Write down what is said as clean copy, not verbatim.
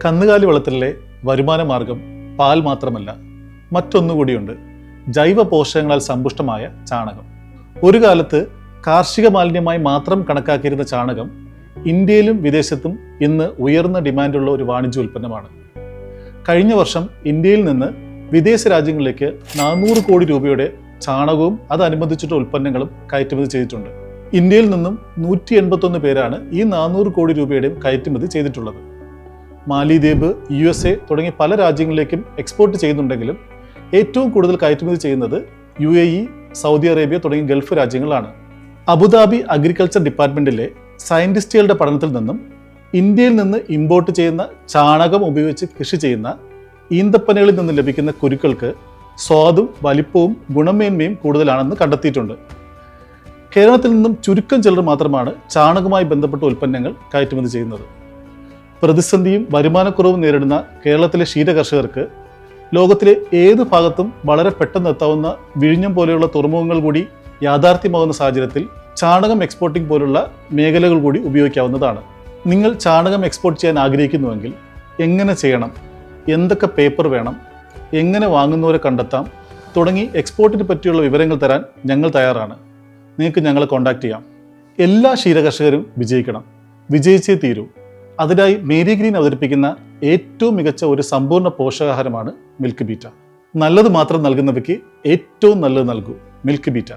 കന്നുകാലി വളർത്തലിലെ വരുമാന മാർഗം പാൽ മാത്രമല്ല, മറ്റൊന്നുകൂടിയുണ്ട്: ജൈവ പോഷകങ്ങളാൽ സമ്പുഷ്ടമായ ചാണകം. ഒരു കാലത്ത് കാർഷിക മാലിന്യമായി മാത്രം കണക്കാക്കിയിരുന്ന ചാണകം ഇന്ത്യയിലും വിദേശത്തും ഇന്ന് ഉയർന്ന ഡിമാൻഡുള്ള ഒരു വാണിജ്യ ഉൽപ്പന്നമാണ്. കഴിഞ്ഞ വർഷം ഇന്ത്യയിൽ നിന്ന് വിദേശ രാജ്യങ്ങളിലേക്ക് 400 കോടി രൂപയുടെ ചാണകവും അതനുബന്ധിച്ചിട്ടുള്ള ഉൽപ്പന്നങ്ങളും കയറ്റുമതി ചെയ്തിട്ടുണ്ട്. ഇന്ത്യയിൽ നിന്നും 181 പേരാണ് ഈ 400 കോടി രൂപയുടെയും കയറ്റുമതി ചെയ്തിട്ടുള്ളത്. മാലിദ്വീപ്, USA തുടങ്ങിയ പല രാജ്യങ്ങളിലേക്കും എക്സ്പോർട്ട് ചെയ്യുന്നുണ്ടെങ്കിലും ഏറ്റവും കൂടുതൽ കയറ്റുമതി ചെയ്യുന്നത് UAE, സൗദി അറേബ്യ തുടങ്ങിയ ഗൾഫ് രാജ്യങ്ങളാണ്. അബുദാബി അഗ്രികൾച്ചർ ഡിപ്പാർട്ട്മെന്റിലെ സയന്റിസ്റ്റുകളുടെ പഠനത്തിൽ നിന്നും ഇന്ത്യയിൽ നിന്ന് ഇമ്പോർട്ട് ചെയ്യുന്ന ചാണകം ഉപയോഗിച്ച് കൃഷി ചെയ്യുന്ന ഈന്തപ്പനകളിൽ നിന്ന് ലഭിക്കുന്ന കുരുക്കൾക്ക് സ്വാദും വലിപ്പവും ഗുണമേന്മയും കൂടുതലാണെന്ന് കണ്ടെത്തിയിട്ടുണ്ട്. കേരളത്തിൽ നിന്നും ചുരുക്കം ചിലർ മാത്രമാണ് ചാണകവുമായി ബന്ധപ്പെട്ട ഉൽപ്പന്നങ്ങൾ കയറ്റുമതി ചെയ്യുന്നത്. പ്രതിസന്ധിയും വരുമാനക്കുറവും നേരിടുന്ന കേരളത്തിലെ ക്ഷീരകർഷകർക്ക് ലോകത്തിലെ ഏത് ഭാഗത്തും വളരെ പെട്ടെന്ന് എത്താവുന്ന വിഴിഞ്ഞം പോലെയുള്ള തുറമുഖങ്ങൾ കൂടി യാഥാർത്ഥ്യമാകുന്ന സാഹചര്യത്തിൽ ചാണകം എക്സ്പോർട്ടിംഗ് പോലുള്ള മേഖലകൾ കൂടി ഉപയോഗിക്കാവുന്നതാണ്. നിങ്ങൾ ചാണകം എക്സ്പോർട്ട് ചെയ്യാൻ ആഗ്രഹിക്കുന്നുവെങ്കിൽ എങ്ങനെ ചെയ്യണം, എന്തൊക്കെ പേപ്പർ വേണം, എങ്ങനെ വാങ്ങുന്നവരെ കണ്ടെത്താം തുടങ്ങി എക്സ്പോർട്ടിനെ പറ്റിയുള്ള വിവരങ്ങൾ തരാൻ ഞങ്ങൾ തയ്യാറാണ്. നിങ്ങൾക്ക് ഞങ്ങളെ കോൺടാക്ട് ചെയ്യാം. എല്ലാ ക്ഷീരകർഷകരും വിജയിക്കണം, വിജയിച്ചേ തീരൂ. അതിനായി മേരി ഗ്രീൻ അവതരിപ്പിക്കുന്ന ഏറ്റവും മികച്ച ഒരു സമ്പൂർണ്ണ പോഷകാഹാരമാണ് മിൽക്ക് ബീറ്റ. നല്ലത് മാത്രം നൽകുന്നവയ്ക്ക് ഏറ്റവും നല്ലത് നൽകൂ. Milk beta.